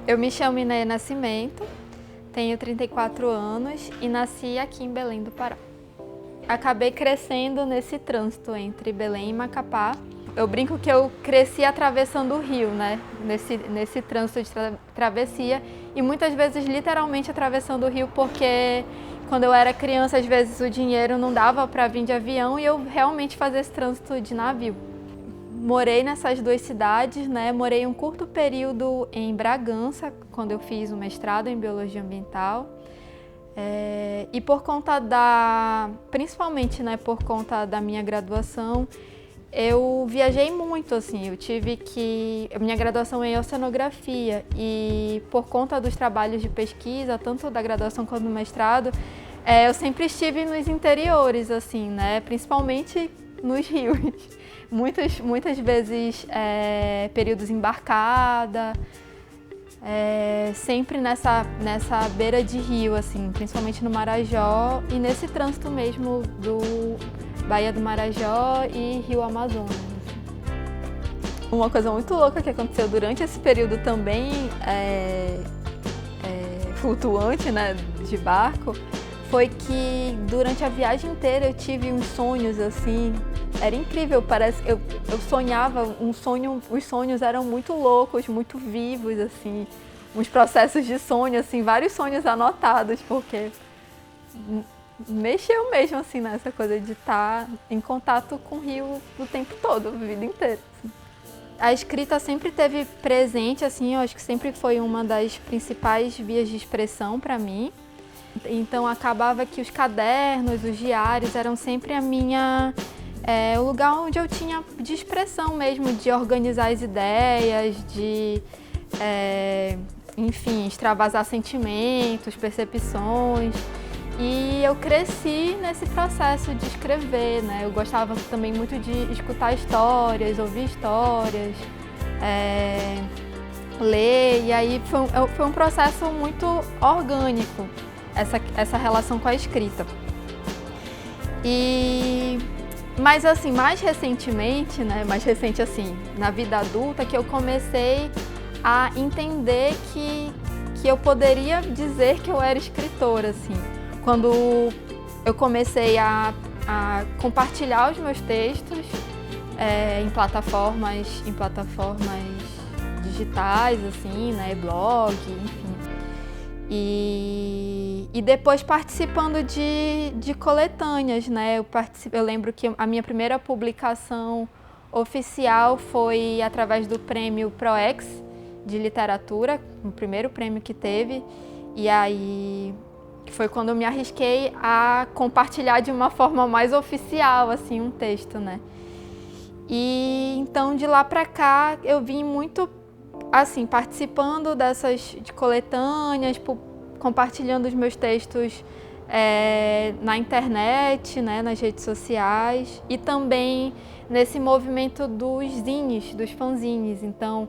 Eu me chamo Inéia Nascimento, tenho 34 anos e nasci aqui em Belém do Pará. Acabei crescendo nesse trânsito entre Belém e Macapá. Eu brinco que eu cresci atravessando o rio, né? Nesse trânsito de travessia e muitas vezes literalmente atravessando o rio, porque quando eu era criança, às vezes o dinheiro não dava para vir de avião e eu realmente fazia esse trânsito de navio. Morei nessas duas cidades, né? Morei um curto período em Bragança, quando eu fiz o mestrado em Biologia Ambiental. E por conta principalmente, né, por conta da minha graduação, eu viajei muito, assim, minha graduação é em oceanografia e por conta dos trabalhos de pesquisa, tanto da graduação quanto do mestrado, eu sempre estive nos interiores, assim, né, principalmente nos rios. Muitas vezes períodos embarcada, sempre nessa beira de rio, assim, principalmente no Marajó e nesse trânsito mesmo do Baía do Marajó e Rio Amazonas. Uma coisa muito louca que aconteceu durante esse período também flutuante, né, de barco, foi que durante a viagem inteira eu tive uns sonhos assim. Era incrível, parece que eu sonhava os sonhos eram muito loucos, muito vivos, assim, uns processos de sonho, assim, vários sonhos anotados, porque mexeu mesmo, assim, nessa coisa de estar em contato com o rio o tempo todo, a vida inteira. Assim. A escrita sempre esteve presente, assim, eu acho que sempre foi uma das principais vias de expressão para mim. Então acabava que os cadernos, os diários eram sempre o lugar onde eu tinha de expressão mesmo, de organizar as ideias, de, enfim, extravasar sentimentos, percepções. E eu cresci nesse processo de escrever, né? Eu gostava também muito de escutar histórias, ouvir histórias, ler, e aí foi um processo muito orgânico, essa relação com a escrita. Mas assim, mais recentemente, né, assim, na vida adulta, que eu comecei a entender que eu poderia dizer que eu era escritora, assim. Quando eu comecei a compartilhar os meus textos em plataformas digitais, assim, né, blog, enfim. E depois participando de coletâneas, né? Eu lembro que a minha primeira publicação oficial foi através do prêmio ProEx de literatura, o primeiro prêmio que teve, e aí foi quando eu me arrisquei a compartilhar de uma forma mais oficial, assim, um texto, né? E então de lá para cá eu vim muito assim, participando de coletâneas, compartilhando os meus textos na internet, né, nas redes sociais e também nesse movimento dos zines, dos fanzines. Então,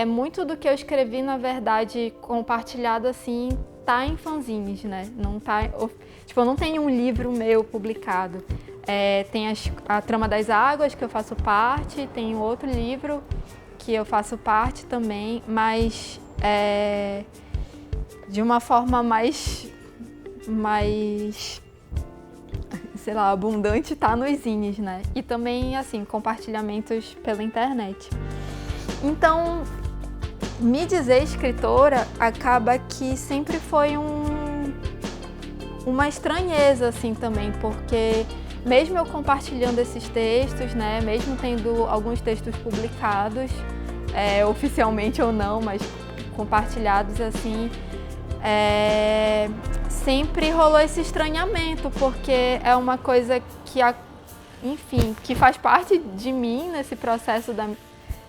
muito do que eu escrevi, na verdade, compartilhado assim, tá em fanzines, né? Não tá, eu não tenho um livro meu publicado. Tem a Trama das Águas, que eu faço parte, tem outro livro que eu faço parte também, mas de uma forma mais, sei lá, abundante, tá nos zines, né? E também, assim, compartilhamentos pela internet. Então, me dizer escritora acaba que sempre foi uma estranheza, assim, também, porque mesmo eu compartilhando esses textos, né, mesmo tendo alguns textos publicados, oficialmente ou não, mas compartilhados assim, sempre rolou esse estranhamento, porque é uma coisa enfim, que faz parte de mim nesse processo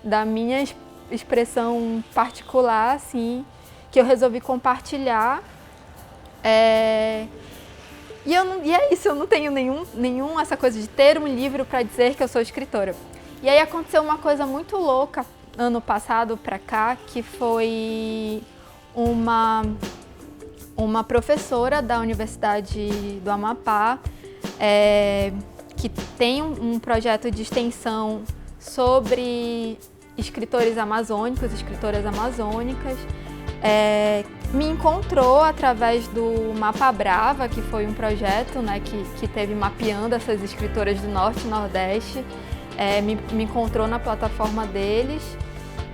da minha expressão particular, assim, que eu resolvi compartilhar. E é isso, eu não tenho nenhum essa coisa de ter um livro para dizer que eu sou escritora. E aí aconteceu uma coisa muito louca ano passado para cá, que foi uma professora da Universidade do Amapá, que tem um projeto de extensão sobre escritores amazônicos, escritoras amazônicas, me encontrou através do Mapa Brava, que foi um projeto, né, que teve mapeando essas escritoras do Norte e Nordeste. Me encontrou na plataforma deles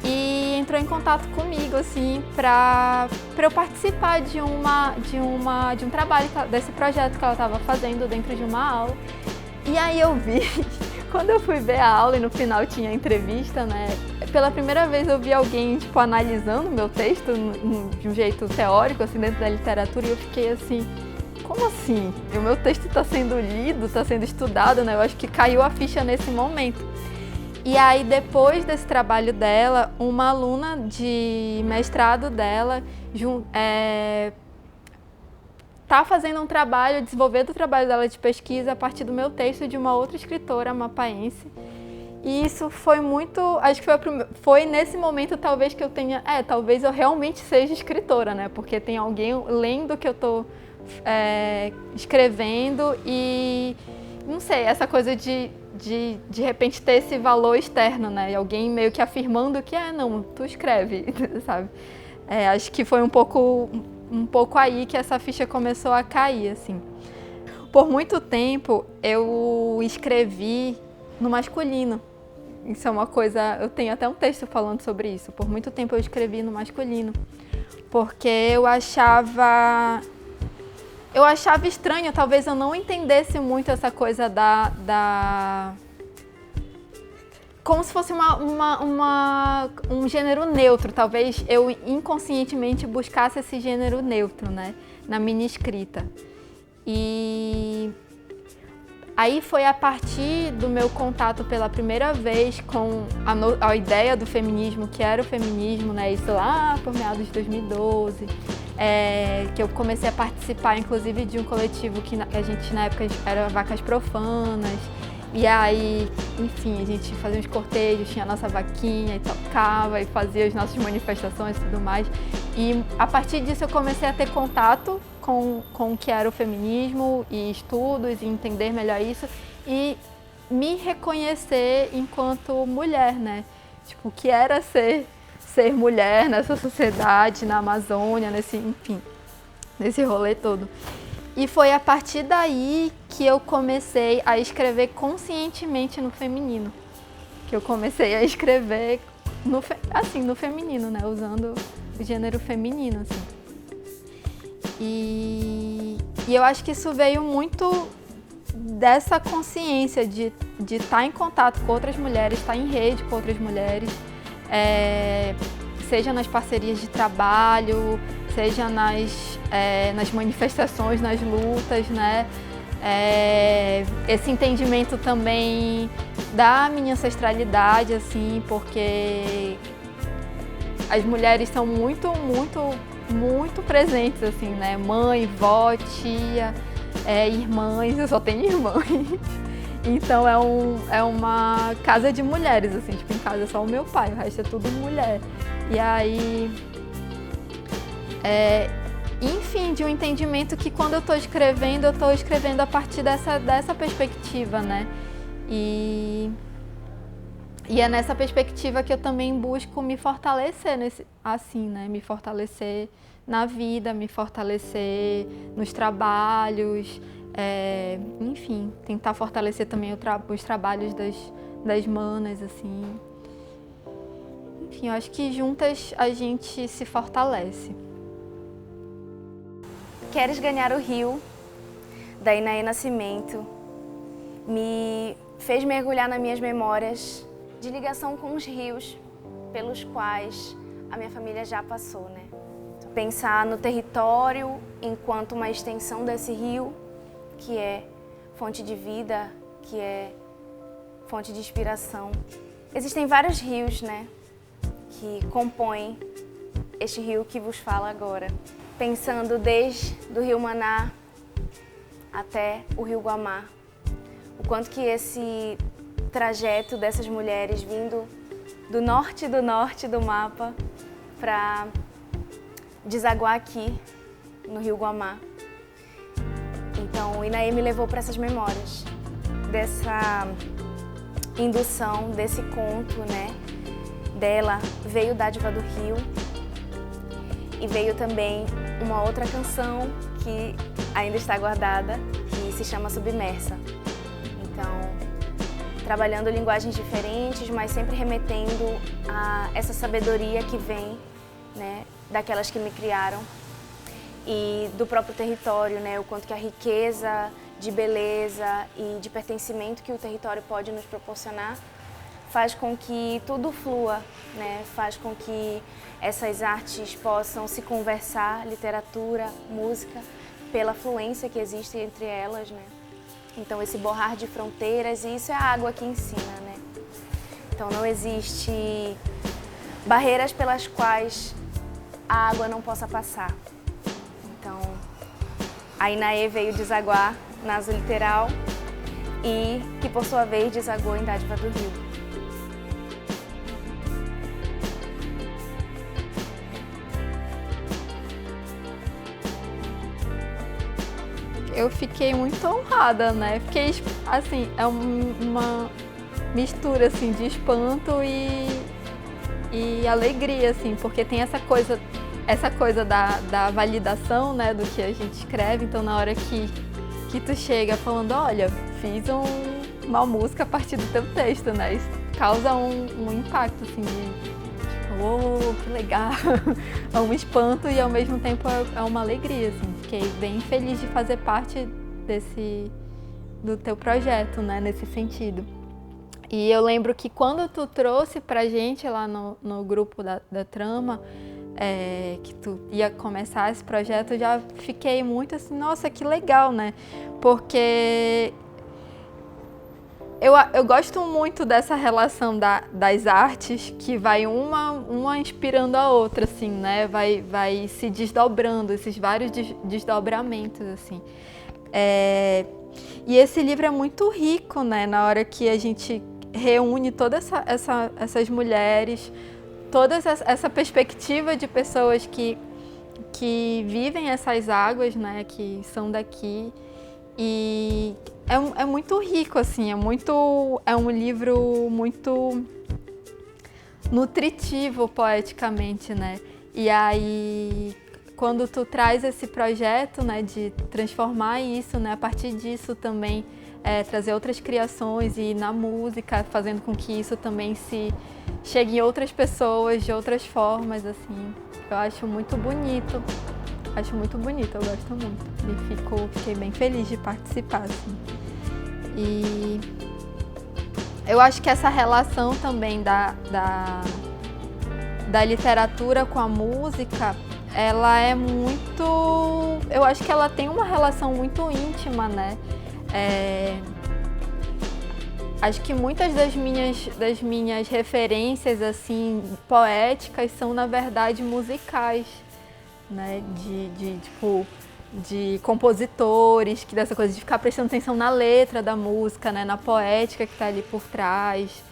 e entrou em contato comigo, assim, para eu participar de um trabalho desse projeto que ela estava fazendo dentro de uma aula. E aí eu vi, quando eu fui ver a aula e no final tinha a entrevista, né, pela primeira vez eu vi alguém, tipo, analisando o meu texto de um jeito teórico, assim, dentro da literatura, e eu fiquei assim, como assim? O meu texto está sendo lido, está sendo estudado, né? Eu acho que caiu a ficha nesse momento. E aí, depois desse trabalho dela, uma aluna de mestrado dela está fazendo um trabalho, desenvolvendo o trabalho dela de pesquisa a partir do meu texto de uma outra escritora mapaense. E isso foi muito, acho que foi nesse momento talvez que eu tenha, talvez eu realmente seja escritora, né? Porque tem alguém lendo o que eu estou escrevendo e, não sei, essa coisa de repente ter esse valor externo, né? E alguém meio que afirmando que, não, tu escreve, sabe? Acho que foi um pouco aí que essa ficha começou a cair, assim. Por muito tempo eu escrevi no masculino. Isso é uma coisa, eu tenho até um texto falando sobre isso. Por muito tempo eu escrevi no masculino, porque eu achava estranho, talvez eu não entendesse muito essa coisa como se fosse um gênero neutro, talvez eu inconscientemente buscasse esse gênero neutro, né, na minha escrita. E aí foi a partir do meu contato pela primeira vez com a ideia do feminismo, que era o feminismo, né, isso lá por meados de 2012, que eu comecei a participar, inclusive, de um coletivo que a gente, na época, era Vacas Profanas. E aí, enfim, a gente fazia uns cortejos, tinha a nossa vaquinha e tocava e fazia as nossas manifestações e tudo mais. E a partir disso eu comecei a ter contato com o que era o feminismo e estudos e entender melhor isso e me reconhecer enquanto mulher, né? Tipo, o que era ser mulher nessa sociedade, na Amazônia, nesse rolê todo. E foi a partir daí que eu comecei a escrever conscientemente no feminino. Que eu comecei a escrever no feminino, né? Usando o gênero feminino, assim. E eu acho que isso veio muito dessa consciência de estar em contato com outras mulheres, estar em rede com outras mulheres, seja nas parcerias de trabalho, seja nas manifestações, nas lutas, né? Esse entendimento também da minha ancestralidade, assim, porque as mulheres são muito, muito, muito presentes, assim, né? Mãe, vó, tia, irmãs, eu só tenho irmãs. Então é uma casa de mulheres, assim, tipo, em casa é só o meu pai, o resto é tudo mulher. E aí, enfim, de um entendimento que quando eu estou escrevendo a partir dessa perspectiva, né? E é nessa perspectiva que eu também busco me fortalecer, né? Me fortalecer na vida, me fortalecer nos trabalhos, enfim, tentar fortalecer também os trabalhos das manas, assim. Enfim, eu acho que juntas a gente se fortalece. Queres Ganhar o Rio, da Inaê Nascimento, me fez mergulhar nas minhas memórias de ligação com os rios pelos quais a minha família já passou, né? Pensar no território enquanto uma extensão desse rio, que é fonte de vida, que é fonte de inspiração. Existem vários rios, né, que compõem este rio que vos falo agora. Pensando desde o Rio Maná até o Rio Guamá, o quanto que esse trajeto dessas mulheres vindo do norte do mapa para desaguar aqui no Rio Guamá. Então, o Inaê me levou para essas memórias, dessa indução, desse conto, né? Dela veio Dádiva do Rio. E veio também uma outra canção que ainda está guardada, que se chama Submersa. Então, trabalhando linguagens diferentes, mas sempre remetendo a essa sabedoria que vem, né, daquelas que me criaram e do próprio território, né, o quanto que a riqueza de beleza e de pertencimento que o território pode nos proporcionar faz com que tudo flua, né, faz com que essas artes possam se conversar, literatura, música, pela fluência que existe entre elas, né. Então esse borrar de fronteiras, e isso é a água que ensina, né. Então não existe barreiras pelas quais a água não possa passar. Então a Inaê veio desaguar na Azul Literal e que por sua vez desaguou em Dádiva do Rio. Eu fiquei muito honrada, né? Fiquei, assim, é uma mistura, assim, de espanto e alegria, assim, porque tem essa coisa da validação, né, do que a gente escreve. Então, na hora que tu chega falando, olha, fiz uma música a partir do teu texto, né? Isso causa um impacto, assim, de oh, que legal! É um espanto e ao mesmo tempo é uma alegria, assim. Fiquei bem feliz de fazer parte do teu projeto, né, nesse sentido. E eu lembro que quando tu trouxe pra gente lá no grupo da Trama, que tu ia começar esse projeto, eu já fiquei muito assim, nossa, que legal, né? Porque eu gosto muito dessa relação das artes, que vai uma inspirando a outra, assim, né? Vai se desdobrando, esses vários desdobramentos, assim. E esse livro é muito rico, né? Na hora que a gente reúne todas essas mulheres, toda essa perspectiva de pessoas que vivem essas águas, né? Que são daqui. E é muito rico, assim, é um livro muito nutritivo poeticamente, né? E aí, quando tu traz esse projeto, né, de transformar isso, né, a partir disso também trazer outras criações e na música, fazendo com que isso também se chegue em outras pessoas de outras formas, assim, eu acho muito bonito. Acho muito bonito, eu gosto muito. E fiquei bem feliz de participar, assim. E eu acho que essa relação também da literatura com a música, ela é muito... Eu acho que ela tem uma relação muito íntima, né? Acho que muitas das minhas referências, assim, poéticas são, na verdade, musicais. Né, de compositores, que dessa coisa de ficar prestando atenção na letra da música, né, na poética que está ali por trás.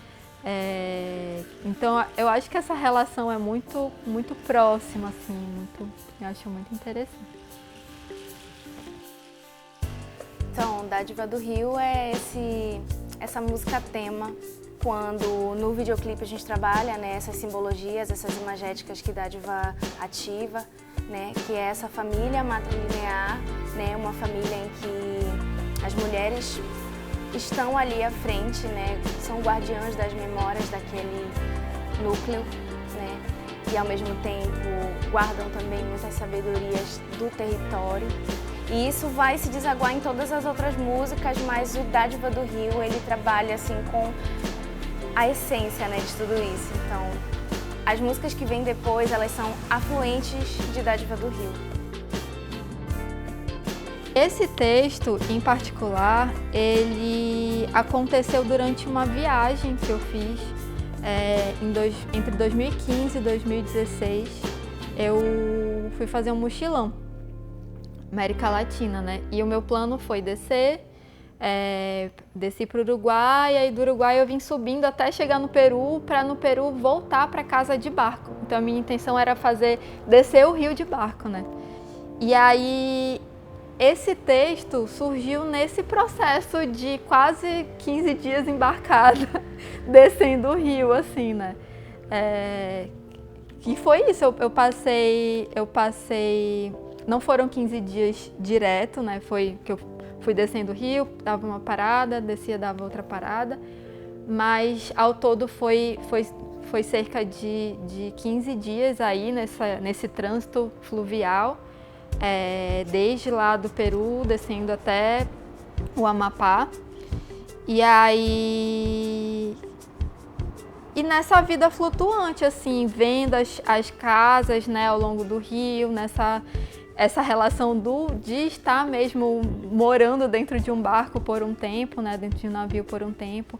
Então, eu acho que essa relação é muito, muito próxima, assim, eu acho muito interessante. Então, Dádiva do Rio é essa música tema, quando no videoclipe a gente trabalha, né, essas simbologias, essas imagéticas que Dádiva ativa, né, que é essa família matrilinear, né, uma família em que as mulheres estão ali à frente, né, são guardiãs das memórias daquele núcleo, né, e ao mesmo tempo guardam também muitas sabedorias do território. E isso vai se desaguar em todas as outras músicas, mas o Dádiva do Rio, ele trabalha assim com a essência, né, de tudo isso. Então, as músicas que vêm depois, elas são afluentes de Dádiva do Rio. Esse texto, em particular, ele aconteceu durante uma viagem que eu fiz entre 2015 e 2016. Eu fui fazer um mochilão, América Latina, né? E o meu plano foi desci para o Uruguai, e aí do Uruguai eu vim subindo até chegar no Peru, para no Peru voltar para casa de barco. Então a minha intenção era descer o rio de barco, né? E aí esse texto surgiu nesse processo de quase 15 dias embarcada, descendo o rio, assim, né? E foi isso, eu passei, não foram 15 dias direto, né? Foi que eu fui descendo o rio, dava uma parada, descia, dava outra parada, mas ao todo foi cerca de 15 dias aí nesse trânsito fluvial, desde lá do Peru, descendo até o Amapá. E nessa vida flutuante, assim, vendo as casas, né, ao longo do rio, essa relação de estar mesmo morando dentro de um barco por um tempo, né, dentro de um navio por um tempo,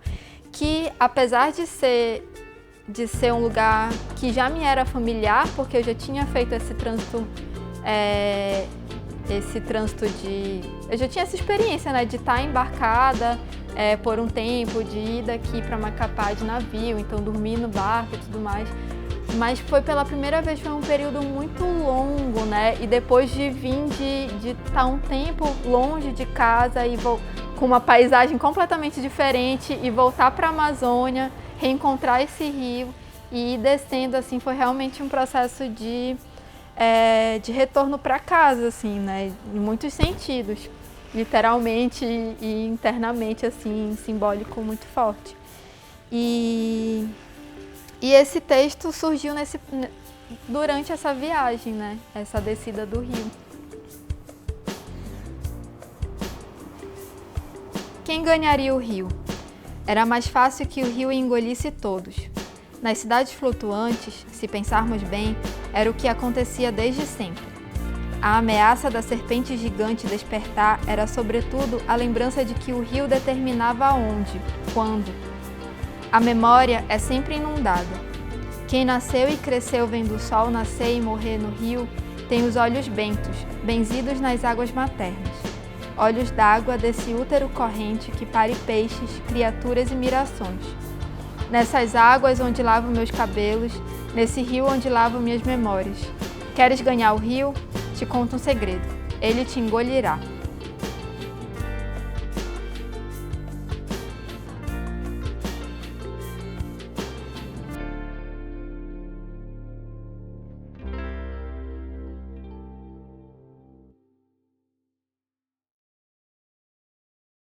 que apesar de ser um lugar que já me era familiar, porque eu já tinha feito esse trânsito eu já tinha essa experiência, né, de estar embarcada por um tempo, de ir daqui para Macapá de navio, então dormir no barco e tudo mais. Mas foi pela primeira vez, foi um período muito longo, né? E depois de vir de estar um tempo longe de casa e com uma paisagem completamente diferente e voltar para a Amazônia, reencontrar esse rio e ir descendo, assim, foi realmente um processo de retorno para casa, assim, né? Em muitos sentidos, literalmente e internamente, assim, simbólico muito forte. E esse texto surgiu durante essa viagem, né? Essa descida do rio. Quem ganharia o rio? Era mais fácil que o rio engolisse todos. Nas cidades flutuantes, se pensarmos bem, era o que acontecia desde sempre. A ameaça da serpente gigante despertar era, sobretudo, a lembrança de que o rio determinava onde, quando. A memória é sempre inundada. Quem nasceu e cresceu vendo o sol nascer e morrer no rio, tem os olhos bentos, benzidos nas águas maternas. Olhos d'água desse útero corrente que pare peixes, criaturas e mirações. Nessas águas onde lavo meus cabelos, nesse rio onde lavo minhas memórias. Queres ganhar o rio? Te conto um segredo. Ele te engolirá.